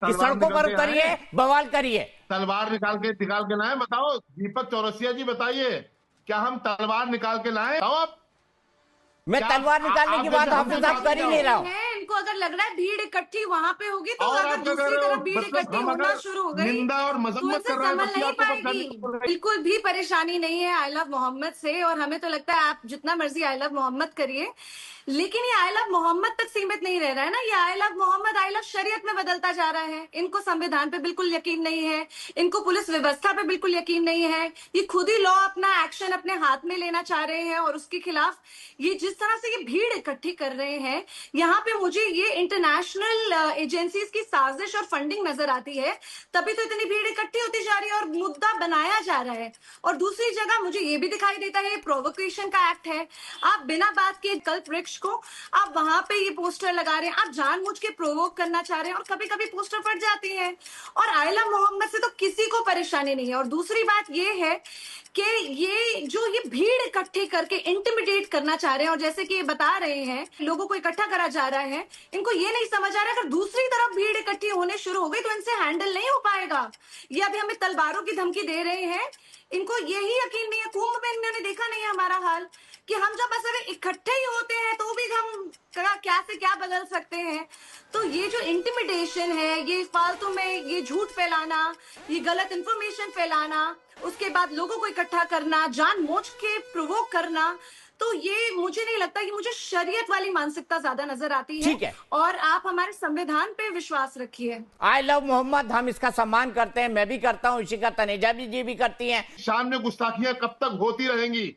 कि तलवार सड़कों पर निकल के उतरिए, आए, बवाल करिए। तलवार निकाल के लाए? बताओ दीपक चौरसिया जी, बताइए, क्या हम तलवार निकाल के लाए? बताओ आप। मैं क्या तलवार निकालने की आप बात जैसे हाफिज हमसे साहब बात कर ही क्या नहीं हो? रहा हूं। है इनको अगर लग रहा है भीड़ इकट्ठी वहां पे होगी, तो और अगर आप क्या कह दूसरी रहे हो? तरफ भीड़ मतलब इकट्ठी हम होना अगर शुरू हो गई निंदा और तो मजम्मत इनसे कर रहे हैं संभल तब भी नहीं आपको पाएगी। परेशानी हो रही है। बिल्कुल भी परेशानी नहीं है आई लव मोहम्मद से, और हमें तो लगता है आप जितना मर्जी आई लव मोहम्मद करिए, लेकिन ये आई लव मोहम्मद तक सीमित नहीं रह रहा है ना। ये I love Mohammad I love शरीयत में बदलता जा रहा है। इनको संविधान पे बिल्कुल यकीन नहीं है, इनको पुलिस व्यवस्था पे बिल्कुल यकीन नहीं है। ये खुद ही लॉ अपना एक्शन अपने हाथ में लेना चाह रहे हैं, और उसके खिलाफ ये जिस तरह से ये भीड़ इकट्ठी कर रहे हैं, यहाँ पे मुझे ये इंटरनेशनल एजेंसीज की साजिश और फंडिंग नजर आती है। तभी तो इतनी भीड़ इकट्ठी होती जा रही है और मुद्दा बनाया जा रहा है। और दूसरी जगह मुझे ये भी दिखाई देता है प्रोवोकेशन का एक्ट है। आप बिना बात के कल्प वृक्ष को आप वहां पे ये पोस्टर लगा रहे हैं, आप जानबूझ के प्रोवोक करना चाह रहे हैं, और कभी कभी पोस्टर फट जाती है। और आयला मोहम्मद से तो किसी को परेशानी नहीं है। और दूसरी बात ये है कि ये भीड़ इकट्ठी करके इंटिमिडेट करना चाह रहे हैं, और जैसे कि ये बता रहे हैं लोगों को इकट्ठा करा जा रहा है, इनको ये नहीं समझ आ रहा है अगर दूसरी तरफ भीड़ इकट्ठी होने शुरू हो गई तो इनसे हैंडल नहीं हो पाएगा। ये अभी हमें तलवारों की धमकी दे रहे हैं, इनको यही यकीन नहीं है। कुंभ में इन्होंने देखा नहीं है हमारा हाल, कि हम जब बस अगर इकट्ठे ही होते हैं तो भी हम क्या से क्या बदल सकते हैं। तो ये जो इंटिमिडेशन है, ये फालतू में ये झूठ फैलाना, ये गलत इंफॉर्मेशन फैलाना, उसके बाद लोगों को इकट्ठा करना, जानबूझ के प्रोवोक करना, तो ये मुझे नहीं लगता कि मुझे शरीयत वाली मानसिकता ज्यादा नजर आती है। ठीक है, और आप हमारे संविधान पे विश्वास रखिए। आई लव मोहम्मद, हम इसका सम्मान करते हैं, मैं भी करता हूं, इसी का तनेजा जी भी करती हैं। शान में गुस्ताखियां कब तक होती रहेंगी?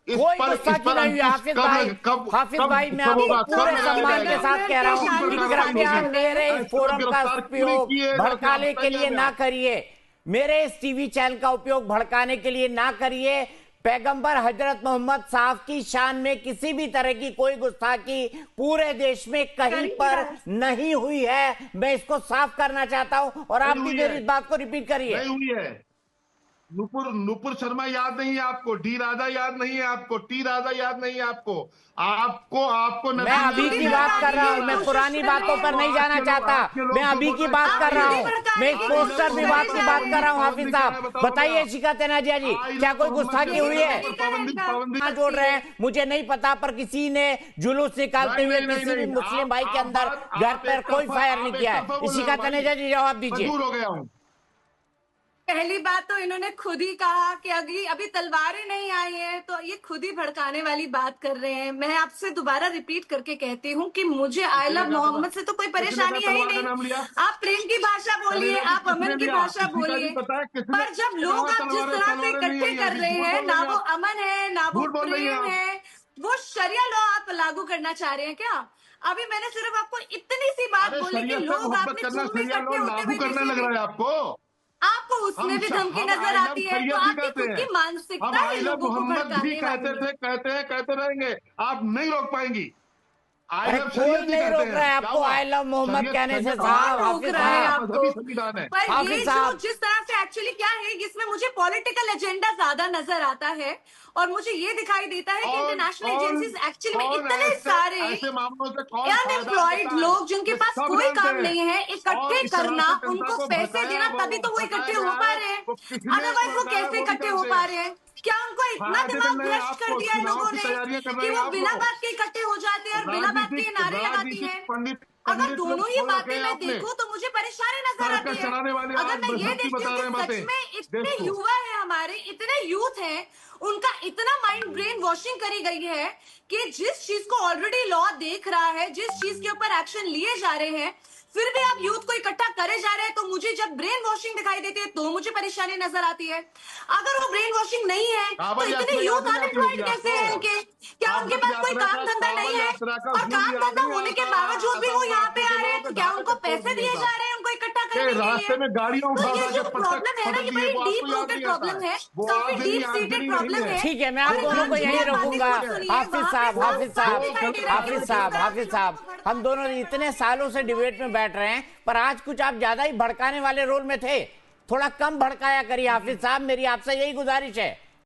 कोई गुस्ताखी नहीं हुई हाफिज भाई। हाफिज भाई, मैं कब आपको होगा? कब पूरे लगाया सम्मान के जाएगा? साथ कह रहा हूं कि कृपया मेरे इस फोरम का उपयोग भड़काने के लिए ना करिए, मेरे इस टीवी चैनल का उपयोग भड़काने के लिए ना करिए। पैगंबर हजरत मोहम्मद साहब की शान में किसी भी तरह की कोई गुस्ताखी पूरे देश में कहीं पर नहीं हुई है, मैं इसको साफ करना चाहता हूं, और आप भी मेरी इस बात को रिपीट करिए। नहीं हुई है। नुपुर शर्मा याद नहीं है आपको? डी राजा याद नहीं है आपको? टी राजा याद नहीं है आपको? आपको मैं अभी की बात कर रहा हूँ, मैं पुरानी बातों पर नहीं जाना चाहता, मैं अभी की बात कर रहा हूँ, मैं इस पोस्टर विवाद की बात कर रहा हूँ। हाफिज साहब बताइए, शिका तेनाजिया जी, क्या कोई गुस्ताखी हुई है? कहाँ जोड़ रहे हैं मुझे नहीं पता, पर किसी ने जुलूस निकालते हुए किसी भी मुस्लिम भाई के अंदर घर पर कोई फायर नहीं किया है। शिका तेनाजिया जी जवाब दीजिए। हो गया हूँ। पहली बात तो इन्होंने खुद ही कहा कि अभी तलवारें नहीं आई हैं, तो ये खुद ही भड़काने वाली बात कर रहे हैं। मैं आपसे दोबारा रिपीट करके कहती हूँ कि मुझे आई लव मोहम्मद से तो कोई परेशानी है ही नहीं। आप प्रेम की भाषा बोलिए, आप अमन की भाषा बोलिए, पर जब लोग आप जिस तरह से इकट्ठे कर रहे हैं, ना वो अमन है ना वो प्रेम है, वो शरिया लॉ आप लागू करना चाह रहे हैं क्या? अभी मैंने सिर्फ आपको इतनी सी बात बोली कि लोग आपने कुंभ में इकट्ठे होते हुए करने लग रहा है आपको? आपको उसमें भी धमकी नजर आती है, तो आपकी खुद की मानसिकता है लोगों को भड़काने वाली। कहते रहेंगे, आप नहीं रोक पाएंगी। अरे कोई नहीं रोक रहा है आपको आई लव मोहम्मद कहने से साहब। रोक रहा है आपको, पर हाफिज ये साहब, जो जिस तरह से एक्चुअली क्या है, इसमें मुझे पॉलिटिकल एजेंडा ज्यादा नजर आता है, और मुझे ये दिखाई देता है कि इंटरनेशनल एजेंसीज एक्चुअली में इतने सारे अनएम्प्लॉयड लोग जिनके पास कोई काम नहीं है, इकट्ठे करना, उनको पैसे देना, तभी तो वो इकट्ठे हो पा रहे हैं। अदरवाइज वो कैसे इकट्ठे हो पा रहे हैं? क्या उनको इतना दिमाग भ्रष्ट कर दिया है लोगों ने कि वो बिना बात के इकट्ठे हो जाते हैं और बिना बात के नारे लगाती है? अगर दोनों ही बातें मैं देखूं तो मुझे परेशानी नजर आती है। अगर मैं ये देखती हूँ कि सच में इतने युवा है हमारे, इतने यूथ हैं, उनका इतना माइंड ब्रेन वॉशिंग करी गई है कि जिस चीज को ऑलरेडी लॉ देख रहा है, जिस चीज के ऊपर एक्शन लिए जा रहे हैं, फिर भी आप यूथ को इकट्ठा करे जा रहे हैं। तो मुझे जब ब्रेन वॉशिंग दिखाई देती है तो मुझे परेशानी नजर आती है। अगर वो ब्रेन वॉशिंग नहीं है तो इतने यूथ अनएम्प्लॉयड कैसे हैं इनके? क्या उनके पास कोई काम धंधा नहीं है? और काम धंधा होने के बावजूद भी वो यहाँ पे आ रहे हैं, तो क्या उनको पैसे दिए जा रहे हैं उनको इकट्ठा करने के लिए? रास्ते में गाड़ियां तो ये जो प्रॉब्लम है ना, ये बड़ी डीप रूटेड प्रॉब्लम है, काफी डीप सीटेड प्रॉब्लम है। ठीक है, मैं आप दोनों को यहीं रोकूंगा। हाफिज साहब, हाफिज साहब, हाफिज साहब, हाफिज साहब, हम दोनों इतने सालों से डिबेट में बैठ रहे हैं, पर आज कुछ आप ज्यादा ही भड़काने वाले रोल में थे, थोड़ा कम भड़काया करिए हाफिज साहब, मेरी आपसे यही गुजारिश है।